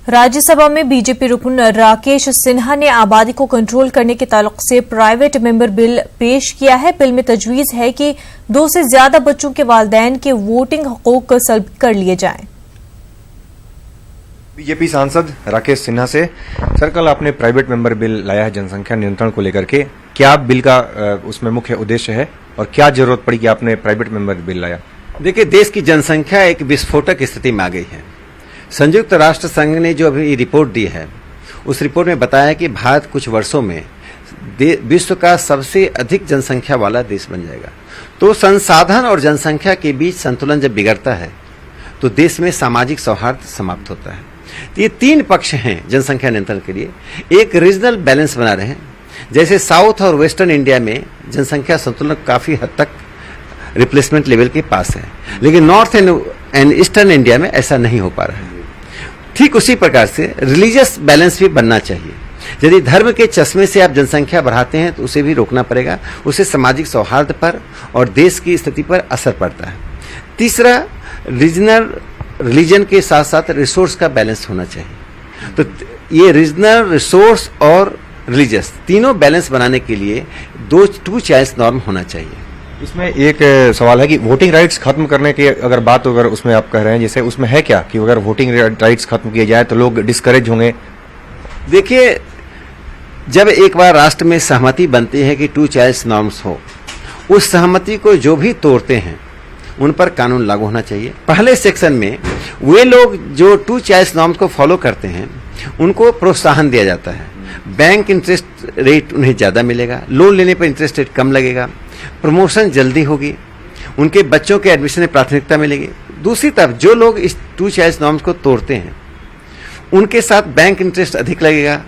राज्यसभा में बीजेपी रुकन राकेश सिन्हा ने आबादी को कंट्रोल करने के ताल्लुक से प्राइवेट मेंबर बिल पेश किया है। बिल में तजवीज है कि 2 से ज्यादा बच्चों के वालिदैन के वोटिंग हकूक सल्ब कर लिए जाएं। बीजेपी सांसद राकेश सिन्हा से सर, कल आपने प्राइवेट मेंबर बिल लाया है जनसंख्या नियंत्रण को लेकर के, क्या बिल का उसमें मुख्य उद्देश्य है और क्या जरूरत पड़ी कि आपने प्राइवेट मेंबर बिल लाया? देखिए, देश की जनसंख्या एक विस्फोटक स्थिति में आ गई है। संयुक्त राष्ट्र संघ ने जो अभी रिपोर्ट दी है, उस रिपोर्ट में बताया कि भारत कुछ वर्षों में विश्व का सबसे अधिक जनसंख्या वाला देश बन जाएगा। तो संसाधन और जनसंख्या के बीच संतुलन जब बिगड़ता है तो देश में सामाजिक सौहार्द समाप्त होता है। तो ये 3 पक्ष हैं जनसंख्या नियंत्रण के लिए। एक रीजनल बैलेंस बना रहे हैं, जैसे साउथ और वेस्टर्न इंडिया में जनसंख्या संतुलन काफी हद तक रिप्लेसमेंट लेवल के पास है, लेकिन नॉर्थ एंड ईस्टर्न इंडिया में ऐसा नहीं हो पा रहा है। ठीक उसी प्रकार से रिलीजियस बैलेंस भी बनना चाहिए। यदि धर्म के चश्मे से आप जनसंख्या बढ़ाते हैं तो उसे भी रोकना पड़ेगा, उससे सामाजिक सौहार्द पर और देश की स्थिति पर असर पड़ता है। तीसरा, रिलीजन के साथ साथ रिसोर्स का बैलेंस होना चाहिए। तो ये रीजनल, रिसोर्स और रिलीजियस तीनों बैलेंस बनाने के लिए 2 चॉइस नॉर्म होना चाहिए। इसमें एक सवाल है कि वोटिंग राइट्स खत्म करने की अगर बात अगर उसमें आप कह रहे हैं, जैसे उसमें है क्या कि अगर वोटिंग राइट्स खत्म किए जाए तो लोग डिस्करेज होंगे? देखिए, जब एक बार राष्ट्र में सहमति बनती है कि 2 चॉइस नॉर्म्स हो, उस सहमति को जो भी तोड़ते हैं उन पर कानून लागू होना चाहिए। पहले सेक्शन में वे लोग जो 2 चॉइस नॉर्म्स को फॉलो करते हैं उनको प्रोत्साहन दिया जाता है। बैंक इंटरेस्ट रेट उन्हें ज्यादा मिलेगा, लोन लेने पर इंटरेस्ट रेट कम लगेगा, प्रमोशन जल्दी होगी, उनके बच्चों के एडमिशन में प्राथमिकता मिलेगी। दूसरी तरफ जो लोग इस 2 चॉइस नॉर्म्स को तोड़ते हैं उनके साथ बैंक इंटरेस्ट अधिक लगेगा,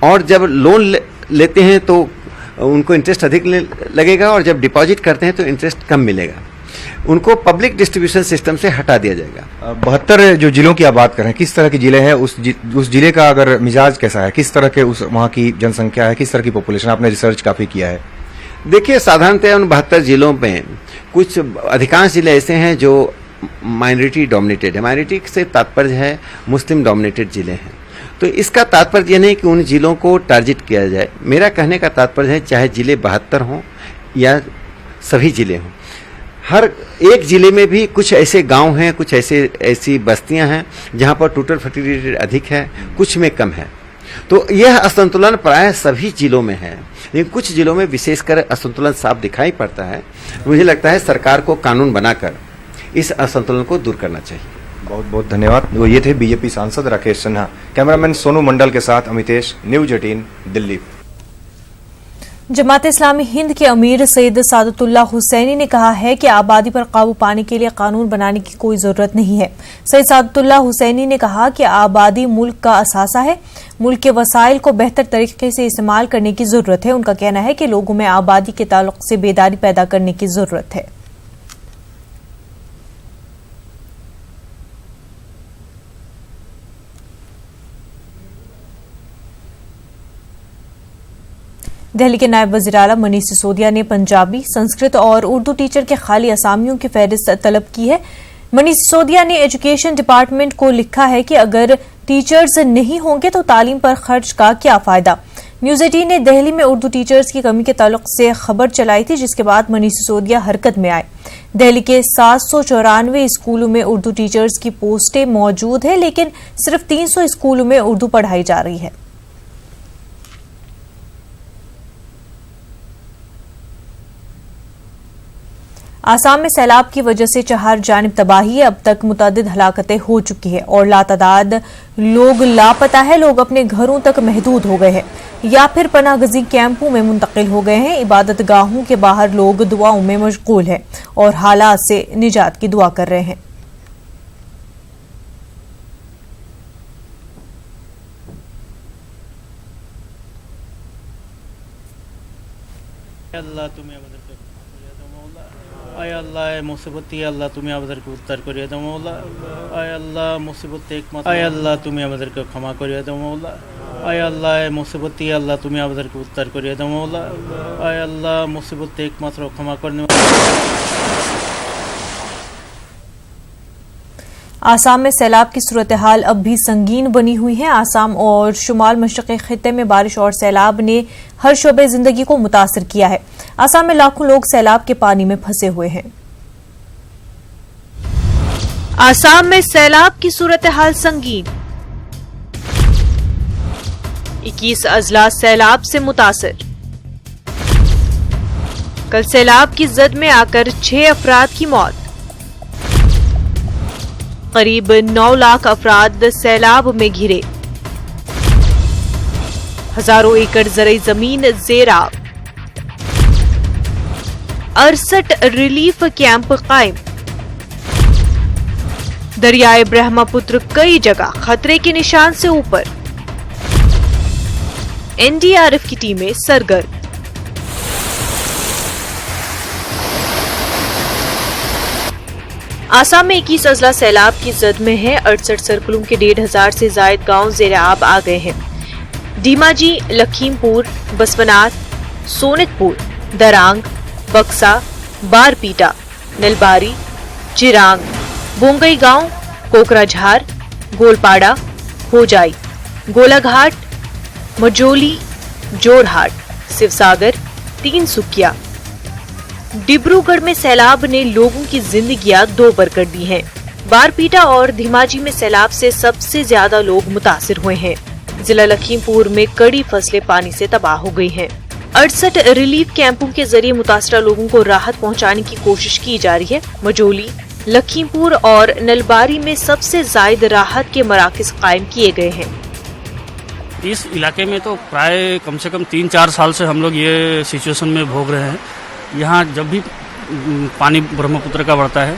और जब लोन लेते हैं तो उनको इंटरेस्ट अधिक लगेगा, और जब डिपॉजिट करते हैं तो इंटरेस्ट कम मिलेगा। उनको पब्लिक डिस्ट्रीब्यूशन सिस्टम से हटा दिया जाएगा। 72 जो जिलों की आप बात कर रहे हैं, किस तरह के जिले हैं? उस जिले का अगर मिजाज कैसा है, किस तरह के वहाँ की जनसंख्या है, किस तरह की पॉपुलेशन? आपने रिसर्च काफी किया है। देखिए, साधारणतः उन 72 जिलों में कुछ अधिकांश जिले ऐसे हैं जो माइनॉरिटी डोमिनेटेड है। माइनॉरिटी से तात्पर्य है मुस्लिम डोमिनेटेड जिले हैं। तो इसका तात्पर्य यह नहीं कि उन जिलों को टारगेट किया जाए। मेरा कहने का तात्पर्य है चाहे जिले 72 हों या सभी जिले हों, हर एक जिले में भी कुछ ऐसे गांव हैं, कुछ ऐसी बस्तियां हैं जहां पर टोटल फर्टिलिटी रेट अधिक है, कुछ में कम है। तो यह असंतुलन प्राय सभी जिलों में है, लेकिन कुछ जिलों में विशेषकर असंतुलन साफ दिखाई पड़ता है। मुझे लगता है सरकार को कानून बनाकर इस असंतुलन को दूर करना चाहिए। बहुत बहुत धन्यवाद। वो ये थे बीजेपी सांसद राकेश सिन्हा। कैमरामैन सोनू मंडल के साथ अमितेश, न्यूज 18 दिल्ली। जमात इस्लामी हिंद के अमीर सैयद सादतुल्लाह हुसैनी ने कहा है कि आबादी पर काबू पाने के लिए कानून बनाने की कोई जरूरत नहीं है। सैयद सादतुल्लाह हुसैनी ने कहा कि आबादी मुल्क का असासा है, मुल्क के वसाइल को बेहतर तरीके से इस्तेमाल करने की जरूरत है। उनका कहना है कि लोगों में आबादी के ताल्लुक से बेदारी पैदा करने की जरूरत है। दिल्ली के नायब वज़ीर आला मनीष सिसोदिया ने पंजाबी, संस्कृत और उर्दू टीचर के खाली असामियों की फहरिस्त तलब की है। मनीष सिसोदिया ने एजुकेशन डिपार्टमेंट को लिखा है कि अगर टीचर्स नहीं होंगे तो तालीम पर खर्च का क्या फायदा। न्यूज 18 ने दिल्ली में उर्दू टीचर्स की कमी के ताल्लुक से खबर चलाई थी, जिसके बाद मनीष सिसोदिया हरकत में आए। दिल्ली के 794 स्कूलों में उर्दू टीचर्स की पोस्टें मौजूद है, लेकिन सिर्फ 300 स्कूलों में उर्दू पढ़ाई जा रही है। आसाम में सैलाब की वजह से 4 जानिब तबाही है। अब तक मुतअद्दिद हलाकतें हो चुकी है और लातादाद लोग लापता है। लोग अपने घरों तक महदूद हो गए हैं या फिर पनाहगज़ी कैंपों में मुंतकिल हो गए हैं। इबादत गाहों के बाहर लोग दुआओं में मशगूल हैं और हालात से निजात की दुआ कर रहे हैं। अल्लाह तुम्हें आय अल्लाह मुसीबत अल्लाह तुम्हें আমাদেরকে উদ্ধার করিয়ে দাও মওলা। আয় আল্লাহ মুসিবত একমাত্র আয় আল্লাহ তুমি আমাদেরকে ক্ষমা করিয়ে দাও মওলা। আয় আল্লাহ মুসিবত আল্লাহ তুমি আমাদেরকে উদ্ধার করিয়ে দাও মওলা। আয় আল্লাহ মুসিবত একমাত্র ক্ষমা করনে। आसाम में सैलाब की सूरत हाल अब भी संगीन बनी हुई है। आसाम और शुमाल मशरक़ी खित्ते में बारिश और सैलाब ने हर शोबे जिंदगी को मुतासर किया है। आसाम में लाखों लोग सैलाब के पानी में फंसे हुए हैं। आसाम में सैलाब की सूरत हाल संगीन, 21 अजला सैलाब से मुतासर। कल सैलाब की जद में आकर 6 अफराद की मौत। करीब 9 लाख अफराद सैलाब में घिरे। हजारों एकड़ ज़रई जमीन ज़ेराब। 68 रिलीफ कैंप कायम। दरियाए ब्रह्मपुत्र कई जगह खतरे के निशान से ऊपर। एनडीआरएफ की टीमें सरगर्म। आसाम में 21 अजला सैलाब की जद में है। 68 सर्कलों के 1,500 से जायद गांव ज़ेर-आब आ गए हैं। धीमाजी, लखीमपुर, बसवनाथ, सोनितपुर, दरांग, बक्सा, बारपीटा, नलबारी, चिरांग, बोंगई गांव, कोकराझार, गोलपाड़ा, होजाई, गोलाघाट, मजोली, जोरहाट, शिवसागर, तीनसुकिया, डिब्रूगढ़ में सैलाब ने लोगों की जिंदगियां दोबर कर दी हैं। बारपीटा और धीमाजी में सैलाब से सबसे ज्यादा लोग मुतासिर हुए हैं। जिला लखीमपुर में कड़ी फसलें पानी से तबाह हो गई हैं। 68 रिलीफ कैंपों के जरिए मुतासरा लोगों को राहत पहुंचाने की कोशिश की जा रही है। मजोली, लखीमपुर और नलबारी में सबसे ज्यादा राहत के मराकज कायम किए गए हैं। इस इलाके में तो प्राय कम से कम 3-4 साल से हम लोग ये सिचुएशन में भोग रहे हैं। यहाँ जब भी पानी ब्रह्मपुत्र का बढ़ता है,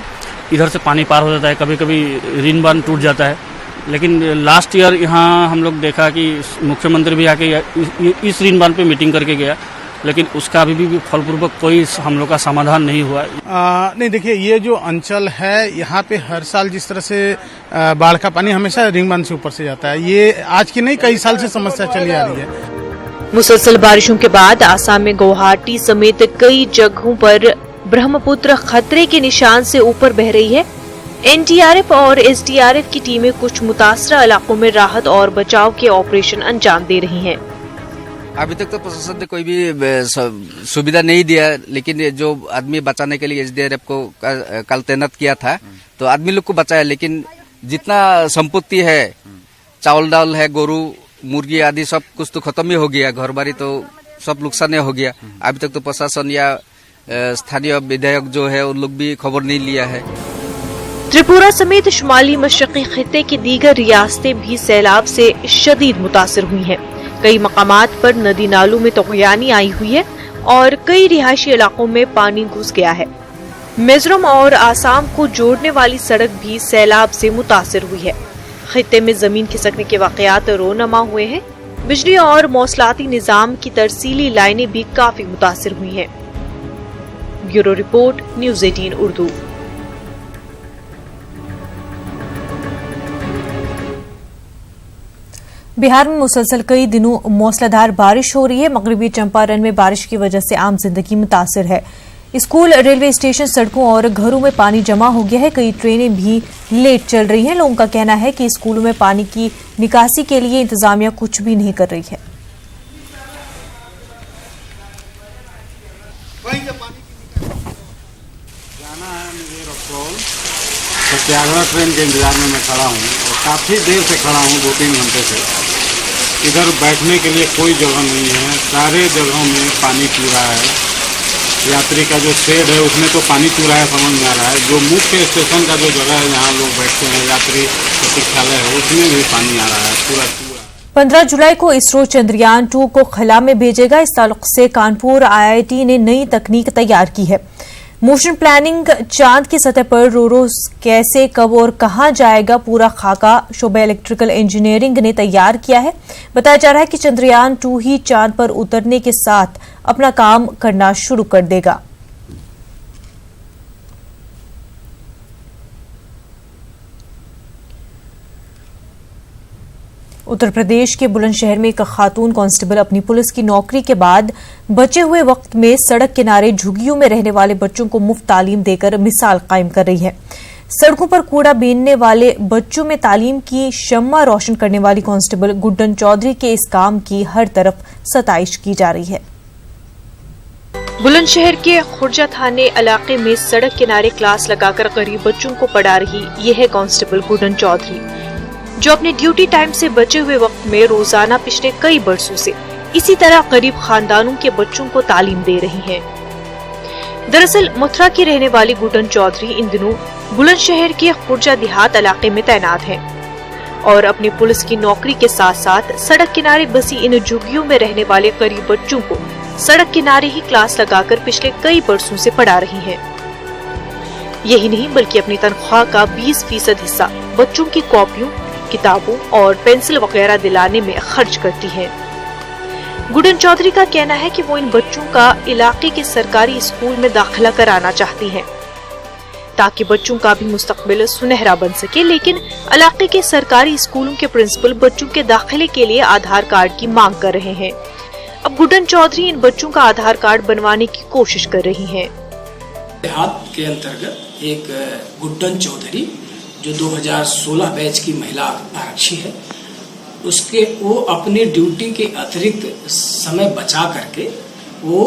इधर से पानी पार हो जाता है, कभी कभी रिन बांध टूट जाता है। लेकिन लास्ट ईयर यहाँ हम लोग देखा कि मुख्यमंत्री भी आके इस रिन बांध पे मीटिंग करके गया, लेकिन उसका अभी भी फलपूर्वक कोई हम लोग का समाधान नहीं हुआ। नहीं, देखिए, ये जो अंचल है यहाँ पे हर साल जिस तरह से बाढ़ का पानी हमेशा रिंग बांध से ऊपर से जाता है, ये आज की नहीं कई साल से समस्या चली आ रही है। मुसलसल बारिशों के बाद आसाम में गुवाहाटी समेत कई जगहों पर ब्रह्मपुत्र खतरे के निशान से ऊपर बह रही है। एनडीआरएफ और एसडीआरएफ की टीमें कुछ मुतासरा इलाकों में राहत और बचाव के ऑपरेशन अंजाम दे रही हैं। अभी तक तो प्रशासन ने कोई भी सुविधा नहीं दिया, लेकिन जो आदमी बचाने के लिए एसडीआरएफ को कल तैनात किया था, तो आदमी लोग को बचाया। लेकिन जितना संपत्ति है, चावल दाल है, गोरू मुर्गी आदि सब कुछ तो खत्म ही हो गया। घर बारी तो सब नुकसान हो गया। अभी तक तो प्रशासन या स्थानीय विधायक जो है उन लोग भी खबर नहीं लिया है। त्रिपुरा समेत शुमाली मशरक़ी खित्ते की दीगर रियासतें भी सैलाब से शदीद मुतासिर हुई हैं। कई मकामात पर नदी नालों में तग़यानी आई हुई है और कई रिहायशी इलाकों में पानी घुस गया है। मिजोरम और आसाम को जोड़ने वाली सड़क भी सैलाब से मुतासिर हुई है। खित्ते में जमीन खिसकने के वाकयात रोनमा हुए हैं। बिजली और मौसलाती निजाम की तरसीली लाइनें भी काफी मुतासिर हुई हैं। Bureau report, news 18 Urdu. Bihar में मुसलसल कई दिनों मौसलाधार बारिश हो रही है। मगरबी चंपारण में बारिश की वजह से आम जिंदगी मुतासिर है। स्कूल, रेलवे स्टेशन, सड़कों और घरों में पानी जमा हो गया है। कई ट्रेनें भी लेट चल रही हैं। लोगों का कहना है कि स्कूलों में पानी की निकासी के लिए इंतजामिया कुछ भी नहीं कर रही है। जाना है मुझे रक्सौल, सत्याग्रह ट्रेन के इंतजार में मैं खड़ा हूँ और काफ़ी देर से खड़ा हूँ, 2-3 घंटे से। इधर बैठने के लिए कोई जगह नहीं है। सारे जगहों में पानी पूरा है। यात्री का जो शेड है उसमें तो पानी पूरा है, समझ में आ रहा है। जो मुख्य स्टेशन का जो जगह है जहाँ लोग बैठते हैं, यात्री प्रतीक्षालय है, उसमें भी पानी आ रहा है पूरा। 15 जुलाई को इसरो चंद्रयान 2 को खला में भेजेगा। इस ताल्लुक से कानपुर आईआईटी ने नई तकनीक तैयार की है। मोशन प्लानिंग, चांद की सतह पर रोरो कैसे, कब और कहां जाएगा, पूरा खाका शोबा इलेक्ट्रिकल इंजीनियरिंग ने तैयार किया है। बताया जा रहा है कि चंद्रयान 2 ही चांद पर उतरने के साथ अपना काम करना शुरू कर देगा। उत्तर प्रदेश के बुलंदशहर में एक खातून कांस्टेबल अपनी पुलिस की नौकरी के बाद बचे हुए वक्त में सड़क किनारे झुग्गियों में रहने वाले बच्चों को मुफ्त तालीम देकर मिसाल कायम कर रही है। सड़कों पर कूड़ा बीनने वाले बच्चों में तालीम की शम्मा रोशन करने वाली कांस्टेबल गुड्डन चौधरी के इस काम की हर तरफ सताइश की जा रही है। बुलंदशहर के खुर्जा थाने इलाके में सड़क किनारे क्लास लगाकर गरीब बच्चों को पढ़ा रही ये है कांस्टेबल गुड्डन चौधरी, जो अपने ड्यूटी टाइम से बचे हुए वक्त में रोजाना पिछले कई बरसों से इसी तरह गरीब खानदानों के बच्चों को तालीम दे रही हैं। दरअसल मथुरा की रहने वाली गुड्डन चौधरी इन दिनों बुलंदशहर के खुर्जा देहात इलाके में तैनात हैं और अपनी पुलिस की नौकरी के साथ साथ सड़क किनारे बसी इन झुग्गियों में रहने वाले गरीब बच्चों को सड़क किनारे ही क्लास लगाकर पिछले कई बरसों से पढ़ा रही हैं। यही नहीं बल्कि अपनी तनख्वाह का 20% हिस्सा बच्चों की कॉपियों, किताबों और पेंसिल वगैरह दिलाने में खर्च करती हैं। गुड्डन चौधरी का कहना है कि वो इन बच्चों का इलाके के सरकारी स्कूल में दाखिला कराना चाहती हैं ताकि बच्चों का भी मुस्तकबिल सुनहरा बन सके, लेकिन इलाके के सरकारी स्कूलों के प्रिंसिपल बच्चों के दाखिले के लिए आधार कार्ड की मांग कर रहे हैं। अब गुड्डन चौधरी इन बच्चों का आधार कार्ड बनवाने की कोशिश कर रही हैं। देहात के अंतर्गत एक गुड्डन चौधरी जो 2016 बैच की महिला आरक्षी है, वो अपनी ड्यूटी के अतिरिक्त समय बचा करके वो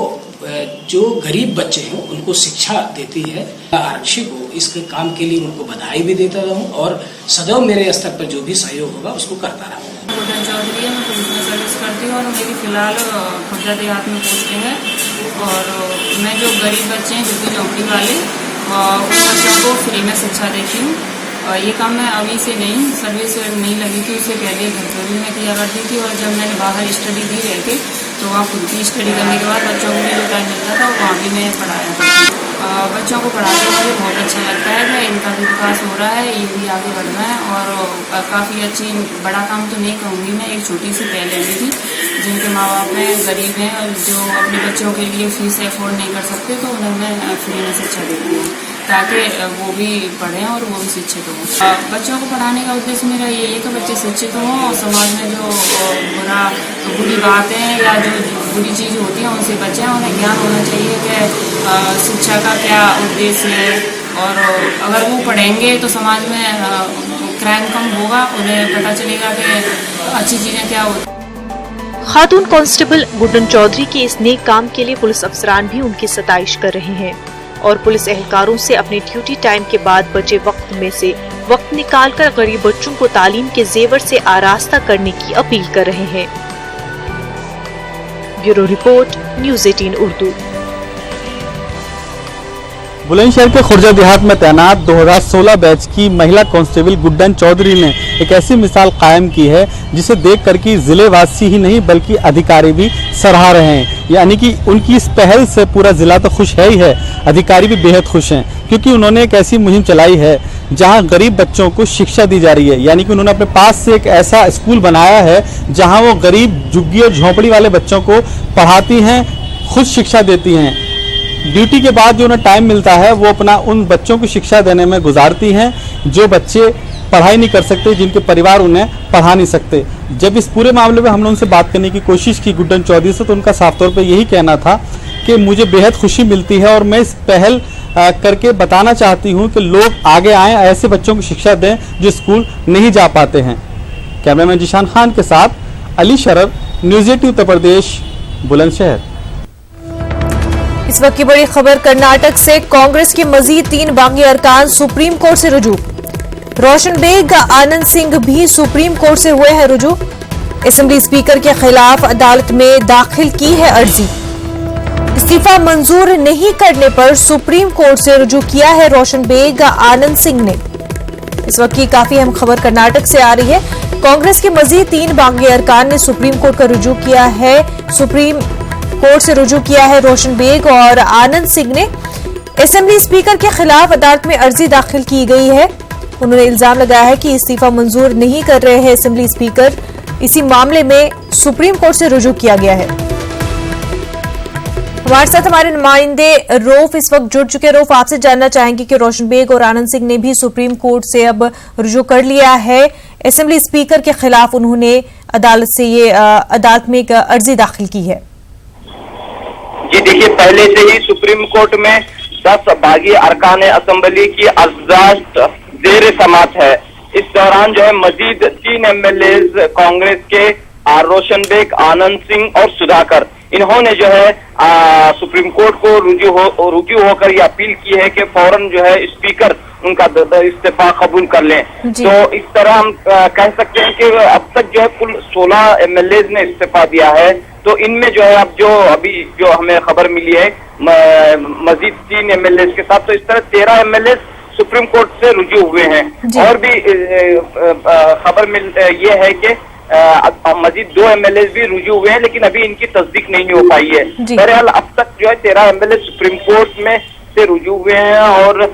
जो गरीब बच्चे हैं उनको शिक्षा देती है। आरक्षी को इसके काम के लिए उनको बधाई भी देता रहूं और सदैव मेरे स्तर पर जो भी सहयोग होगा उसको करता रहूंगा। गुड्डन चौधरी है, मैं पुलिस में सर्विस करती हूँ और मेरी फिलहाल खुर्जा देहात में पोस्टिंग है और मैं जो गरीब बच्चे हैं झुग्गी झोंपड़ी वाले उन बच्चों को फ्री में शिक्षा देती हूँ। ये काम मैं अभी से नहीं, सर्विस नहीं लगी थी उससे पहले घरचोरी में किया करती थी और जब मैंने बाहर स्टडी दी रह के तो वहाँ खुद की स्टडी करने के बाद बच्चों को भी जो टाइम मिलता था वहाँ भी मैं पढ़ाया करती। बच्चों को पढ़ाते मुझे बहुत अच्छा लगता है कि इनका भी विकास हो रहा है, ये भी आगे बढ़ना है और काफ़ी अच्छी बड़ा काम तो नहीं कहूँगी मैं, एक छोटी सी पहले थी जिनके माँ बाप हैं गरीब हैं और जो अपने बच्चों के लिए फीस अफोर्ड नहीं कर सकते तो उन्हें मैं फ्री में शिक्षा देती हूँ ताकि वो भी पढ़ें और वो भी शिक्षित हों। बच्चों को पढ़ाने का उद्देश्य मेरा ये है कि बच्चे शिक्षित हों और समाज में जो बुरी बातें या जो बुरी चीज़ होती हैं उनसे बचें। उन्हें ज्ञान होना चाहिए कि शिक्षा का क्या उद्देश्य है और अगर वो पढ़ेंगे तो समाज में क्राइम कम होगा, उन्हें पता चलेगा कि अच्छी चीज़ें क्या होती। खातून कांस्टेबल गुड्डन चौधरी के इस नेक काम के लिए पुलिस अफसरान भी उनकी सताइश कर रहे हैं और पुलिस एहलकारों से अपने ड्यूटी टाइम के बाद बचे वक्त में से वक्त निकालकर गरीब बच्चों को तालीम के जेवर से आरास्ता करने की अपील कर रहे हैं। Bureau report, news 18 Urdu. Bulandshahr के खुर्जा देहात में तैनात 2016 बैच की महिला कांस्टेबल गुड्डन चौधरी ने एक ऐसी मिसाल कायम की है जिसे देख कर के जिले वासी ही नहीं बल्कि अधिकारी भी सराह रहे हैं। यानी कि उनकी इस पहल से पूरा जिला तो खुश है ही है, अधिकारी भी बेहद खुश हैं क्योंकि उन्होंने एक ऐसी मुहिम चलाई है जहां गरीब बच्चों को शिक्षा दी जा रही है। यानी कि उन्होंने अपने पास से एक ऐसा स्कूल बनाया है जहां वो गरीब झुग्गी और झोंपड़ी वाले बच्चों को पढ़ाती हैं, खुद शिक्षा देती हैं। ड्यूटी के बाद जो उन्हें टाइम मिलता है वो अपना उन बच्चों को शिक्षा देने में गुजारती हैं जो बच्चे पढ़ाई नहीं कर सकते, जिनके परिवार उन्हें पढ़ा नहीं सकते। जब इस पूरे मामले में हमने उनसे बात करने की कोशिश की गुड्डन चौधरी से तो उनका साफ तौर पर यही कहना था कि मुझे बेहद खुशी मिलती है और मैं इस पहल करके बताना चाहती हूँ कि लोग आगे आएं, ऐसे बच्चों को शिक्षा दें जो स्कूल नहीं जा पाते हैं। कैमरामैन जिशान खान के साथ अली शरर, न्यूज़ 18 उत्तर प्रदेश, बुलंदशहर। इस वक्त की बड़ी खबर कर्नाटक से। कांग्रेस के मजीद 3 बागी अरकान सुप्रीम कोर्ट से रुजू। रोशन बेग, आनंद सिंह भी सुप्रीम कोर्ट से हुए हैं रुजू। असेंबली स्पीकर के खिलाफ अदालत में दाखिल की है अर्जी। इस्तीफा मंजूर नहीं करने पर सुप्रीम कोर्ट से रुजू किया है रोशन बेग, आनंद सिंह ने। इस वक्त की काफी अहम खबर कर्नाटक से आ रही है। कांग्रेस के मजीद 3 बागी अरकान ने सुप्रीम कोर्ट का रुजू किया है। सुप्रीम कोर्ट से रुजू किया है रोशन बेग और आनंद सिंह ने। असेंबली स्पीकर के खिलाफ अदालत में अर्जी दाखिल की गई है। उन्होंने इल्जाम लगाया है कि इस्तीफा मंजूर नहीं कर रहे हैं असेंबली स्पीकर। इसी मामले में सुप्रीम कोर्ट से रुजू किया गया है। हमारे साथ हमारे नुमाइंदे रऊफ इस वक्त जुड़ चुके। रऊफ, आपसे जानना चाहेंगे कि रोशन बेग और आनंद सिंह ने भी सुप्रीम कोर्ट से अब रुजू कर लिया है। असेंबली स्पीकर के खिलाफ उन्होंने अदालत में एक अर्जी दाखिल की है। जी देखिए, पहले से ही सुप्रीम कोर्ट में 10 बागी अरकान असम्बली की अज़दाश्त ज़ेर समात है। इस दौरान जो है मजीद 3 MLAs कांग्रेस के रोशन बेग, आनंद सिंह और सुधाकर, इन्होंने जो है सुप्रीम कोर्ट को रुजू होकर ये अपील की है कि फौरन जो है स्पीकर उनका इस्तीफा कबूल कर लें। तो इस तरह हम कह सकते हैं कि अब तक जो है कुल 16 MLAs ने इस्तीफा दिया है। तो इनमें जो है अब जो अभी जो हमें खबर मिली है मजीद 3 MLAs के साथ, तो इस तरह 13 MLAs सुप्रीम कोर्ट से रुजू हुए हैं। और भी खबर ये है कि मजीद 2 MLAs भी रुजू हुए हैं, लेकिन अभी इनकी तस्दीक नहीं हो पाई है। बहरहाल अब तक जो है 13 MLAs सुप्रीम कोर्ट में से रुजू हुए हैं और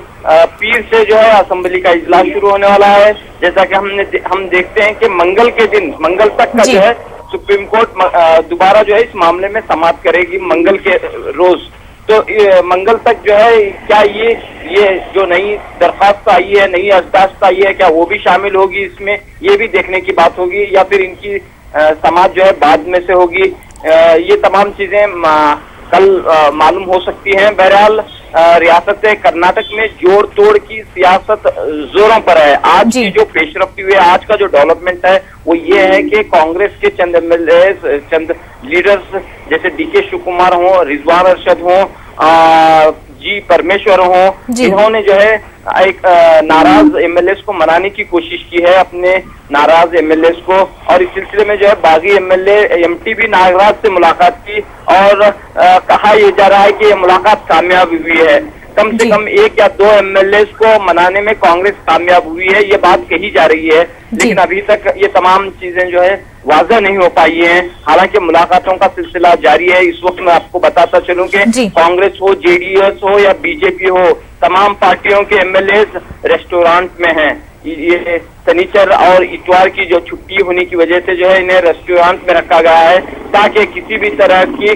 पीर से जो है असेंबली का इजलास शुरू होने वाला है। जैसा कि हम देखते हैं कि मंगल तक का जो है सुप्रीम कोर्ट दोबारा जो है इस मामले में समाप्त करेगी मंगल के रोज। तो मंगल तक जो है क्या ये जो नई दरखास्त आई है, नई अज़दाश्त आई है, क्या वो भी शामिल होगी इसमें, ये भी देखने की बात होगी, या फिर इनकी समाप्त जो है बाद में से होगी। ये तमाम चीजें कल मालूम हो सकती हैं। बहरहाल रियासत कर्नाटक में जोड़ तोड़ की सियासत जोरों पर है। आज की जो पेशरफ्ती हुई है, आज का जो डेवलपमेंट है वो ये है कि कांग्रेस के चंद MLAs, चंद लीडर्स जैसे DK शिव कुमार हो, रिजवान अरशद हो, जी परमेश्वर हो, इन्होंने जो है एक नाराज MLAs को मनाने की कोशिश की है, अपने नाराज MLAs को। और इस सिलसिले में जो है बागी MLA MTB नागराज से मुलाकात की और कहा यह जा रहा है कि ये मुलाकात कामयाब हुई है। कम से कम 1 या 2 MLAs को मनाने में कांग्रेस कामयाब हुई है, ये बात कही जा रही है। लेकिन अभी तक ये तमाम चीजें जो है वाज़ह नहीं हो पाई हैं। हालांकि मुलाकातों का सिलसिला जारी है। इस वक्त मैं आपको बताता चलूं कि कांग्रेस हो, JDS हो या BJP हो, तमाम पार्टियों के MLAs रेस्टोरेंट में हैं। ये शनिचर और इतवार की जो छुट्टी होने की वजह से जो है इन्हें रेस्टोरेंट में रखा गया है, ताकि किसी भी तरह की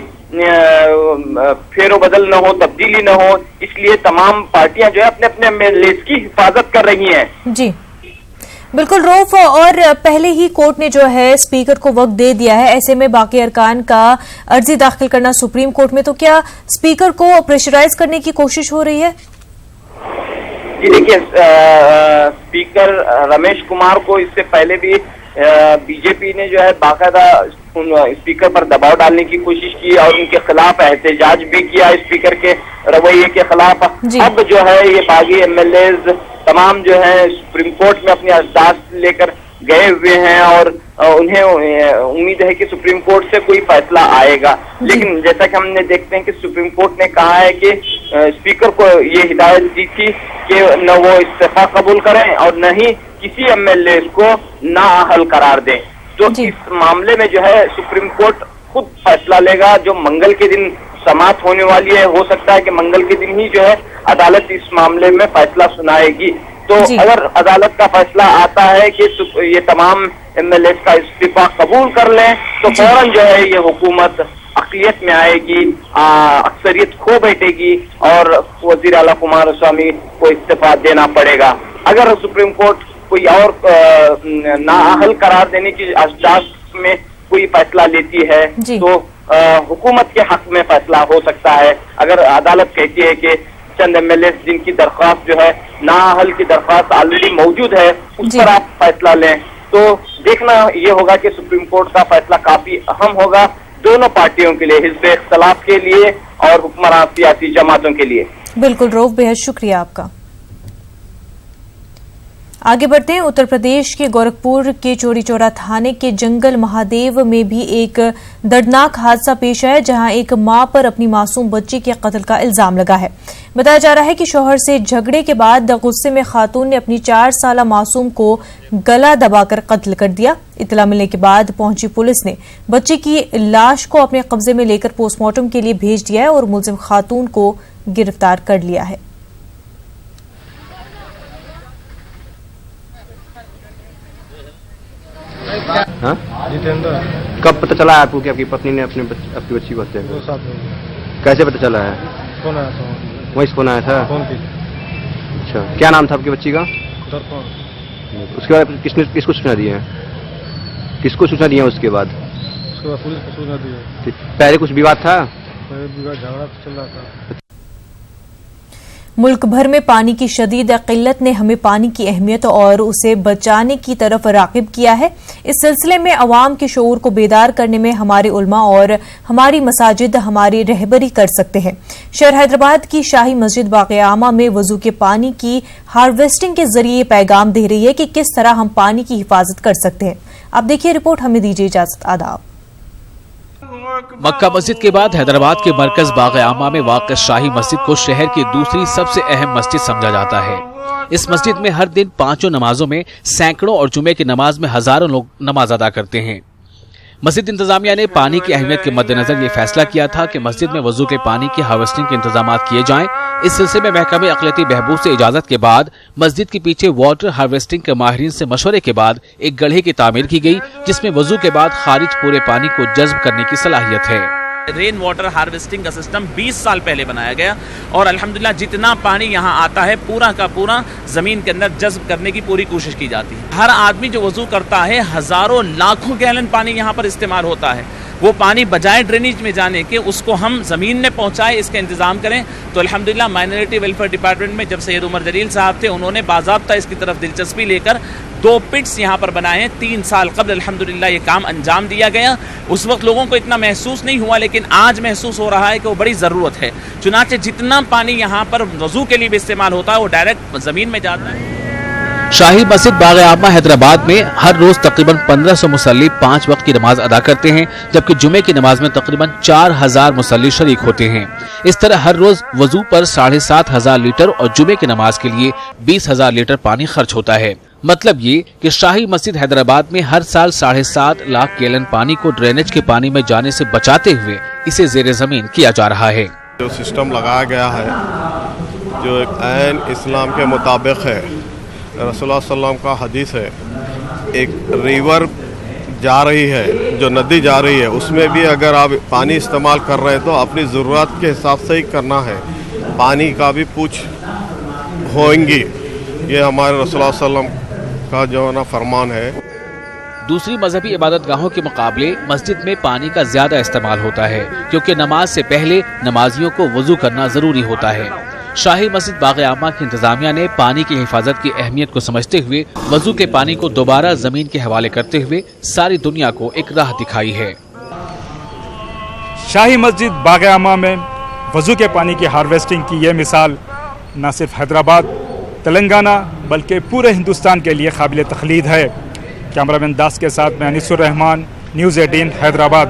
फेरो बदल न हो, तब्दीली न हो। इसलिए तमाम पार्टियां जो है अपने अपने MLAs की हिफाजत कर रही हैं। जी बिल्कुल रऊफ, और पहले ही कोर्ट ने जो है स्पीकर को वक्त दे दिया है, ऐसे में बाकी अरकान का अर्जी दाखिल करना सुप्रीम कोर्ट में, तो क्या स्पीकर को प्रेशराइज करने की कोशिश हो रही है? जी देखिए, स्पीकर रमेश कुमार को इससे पहले भी बीजेपी ने जो है बाकायदा स्पीकर पर दबाव डालने की कोशिश की और उनके खिलाफ एहतजाज भी किया, स्पीकर के रवैये के खिलाफ। अब जो है ये बागी MLAs तमाम जो है सुप्रीम कोर्ट में अपनी अज़दाश्त लेकर गए हुए हैं और उन्हें उम्मीद है कि सुप्रीम कोर्ट से कोई फैसला आएगा। लेकिन जैसा कि हमने देखते हैं कि सुप्रीम कोर्ट ने कहा है कि स्पीकर को ये हिदायत दी थी कि न वो इस्तीफा कबूल करें और न ही किसी MLAs को नाअहल करार दें। तो इस मामले में जो है सुप्रीम कोर्ट खुद फैसला लेगा, जो मंगल के दिन समाप्त होने वाली है। हो सकता है कि मंगल के दिन ही जो है अदालत इस मामले में फैसला सुनाएगी। तो अगर अदालत का फैसला आता है कि ये तमाम MLAs का इस्तीफा कबूल कर लें, तो फौरन जो है ये हुकूमत अक़लियत में आएगी, अक्सरियत खो बैठेगी और वज़ीर आला कुमारस्वामी को इस्तीफा देना पड़ेगा। अगर सुप्रीम कोर्ट कोई और नाअहल करार देने की अज़दाश्त में कोई फैसला लेती है तो हुकूमत के हक में फैसला हो सकता है। अगर अदालत कहती है कि चंद MLAs जिनकी दरख्वास्त जो है नाअहल की दरख्वास्त ऑलरेडी मौजूद है, उस पर आप फैसला लें, तो देखना ये होगा कि सुप्रीम कोर्ट का फैसला काफी अहम होगा दोनों पार्टियों के लिए, हिज़्ब इख्तिलाफ के लिए और हुक्मरान सियासी जमातों के लिए। बिल्कुल रऊफ, बेहद शुक्रिया आपका। आगे बढ़ते हैं। उत्तर प्रदेश के गोरखपुर के चौरी चौरा थाने के जंगल महादेव में भी एक दर्दनाक हादसा पेश आया, जहां एक मां पर अपनी मासूम बच्ची के कत्ल का इल्जाम लगा है। बताया जा रहा है कि शौहर से झगड़े के बाद गुस्से में खातून ने अपनी 4 साला मासूम को गला दबाकर कत्ल कर दिया। इतला मिलने के बाद पहुंची पुलिस ने बच्ची की लाश को अपने कब्जे में लेकर पोस्टमार्टम के लिए भेज दिया है और मुलजिम खातून को गिरफ्तार कर लिया है। हाँ? कब पता चला आपको कि आपकी पत्नी ने आपकी बच्ची को हत्या की? कैसे पता चला है? फोन आया था। वही फोन आया था? फोन की। अच्छा, क्या नाम था आपकी बच्ची का? उसके बाद किसको सूचना दी है? किसको सूचना दी है उसके बाद? उसके बाद पुलिस को सूचना दी है। पहले कुछ विवाद था? पहले विवाद झगड़ा चल रहा था। मुल्क भर में पानी की शदीद किल्लत ने हमें पानी की अहमियत और उसे बचाने की तरफ राग़िब किया है। इस सिलसिले में अवाम के शऊर को बेदार करने में हमारे उलमा और हमारी मसाजिद हमारी रहबरी कर सकते हैं। शहर हैदराबाद की शाही मस्जिद बाग़े आमा में वजू के पानी की हार्वेस्टिंग के जरिए पैगाम दे रही है कि किस तरह हम पानी की हिफाजत कर सकते हैं। आप देखिए रिपोर्ट, हमें दीजिए इजाजत। आदाब। मक्का मस्जिद के बाद हैदराबाद के मरकज बाग़े आमा में वाक़ शाही मस्जिद को शहर की दूसरी सबसे अहम मस्जिद समझा जाता है। इस मस्जिद में हर दिन 5 नमाजों में सैकड़ों और जुमे की नमाज में हजारों लोग नमाज अदा करते हैं। मस्जिद इंतजामिया ने पानी की अहमियत के मद्देनजर ये फैसला किया था कि मस्जिद में वजू के पानी की हार्वेस्टिंग के इंतजाम किए जाएं। इस सिलसिले में महकमे अक़लियती बहबूद से इजाजत के बाद मस्जिद के पीछे वाटर हार्वेस्टिंग के माहिरीन से मशवरे के बाद एक गड्ढे की तामीर की गई, जिसमें वजू के बाद खारिज पूरे पानी को जज्ब करने की सलाहियत है। रेन वाटर हार्वेस्टिंग का सिस्टम 20 साल पहले बनाया गया और अल्हम्दुलिल्लाह जितना पानी यहाँ आता है पूरा का पूरा जमीन के अंदर जज्ब करने की पूरी कोशिश की जाती है। हर आदमी जो वजू करता है हजारों लाखों गैलन पानी यहाँ पर इस्तेमाल होता है। वो पानी बजाय ड्रेनेज में जाने के उसको हम जमीन में पहुँचाए, इसका इंतजाम करें। तो अल्हम्दुलिल्लाह माइनॉरिटी वेलफेयर डिपार्टमेंट में जब सैयद उमर जलील साहब थे, उन्होंने बाज़ाब्ता इसकी तरफ दिलचस्पी लेकर 2 पिट्स यहाँ पर बनाए हैं। 3 साल कबल अल्हम्दुलिल्लाह ये काम अंजाम दिया गया। उस वक्त लोगों को इतना महसूस नहीं हुआ, लेकिन आज महसूस हो रहा है कि वो बड़ी ज़रूरत है। चुनाचे जितना पानी यहाँ पर वजू के लिए भी इस्तेमाल होता है वो डायरेक्ट ज़मीन में जाता है। शाही मस्जिद बाग़े आमा हैदराबाद में हर रोज तकरीबन 1500 मुसल्ली 5 वक्त की नमाज अदा करते हैं, जबकि जुमे की नमाज में तकरीबन 4000 मुसल्ली शरीक होते हैं। इस तरह हर रोज वजू पर 7500 लीटर और जुमे की नमाज के लिए 20,000 लीटर पानी खर्च होता है। मतलब ये कि शाही मस्जिद हैदराबाद में हर साल 7.5 लाख गैलन पानी को ड्रेनेज के पानी में जाने से बचाते हुए इसे जेर जमीन किया जा रहा है। जो सिस्टम लगाया गया है जो एक ऐन इस्लाम के मुताबिक है, रसूलुल्लाह सल्लल्लाहु अलैहि वसल्लम का हदीस है, एक रिवर जा रही है जो नदी जा रही है उसमें भी अगर आप पानी इस्तेमाल कर रहे हैं तो अपनी ज़रूरत के हिसाब से ही करना है। पानी का भी पूछ होंगी, ये हमारे रसूलुल्लाह सल्लल्लाहु अलैहि वसल्लम का जो ना फरमान है। दूसरी मजहबी इबादत गाहों के मुकाबले मस्जिद में पानी का ज्यादा इस्तेमाल होता है, क्योंकि नमाज से पहले नमाजियों को वजू करना जरूरी होता है। शाही मस्जिद बाग़े आमा की इंतजामिया ने पानी की हिफाजत की अहमियत को समझते हुए वजू के पानी को दोबारा जमीन के हवाले करते हुए सारी दुनिया को एक राह दिखाई है। शाही मस्जिद बाग़े आमा में वजू के पानी की हार्वेस्टिंग की यह मिसाल न सिर्फ हैदराबाद तेलंगाना बल्कि पूरे हिंदुस्तान के लिए काबिल तखलीद है। कैमरामैन दास के साथ मैं अनीसुर रहमान, न्यूज़ 18 हैदराबाद।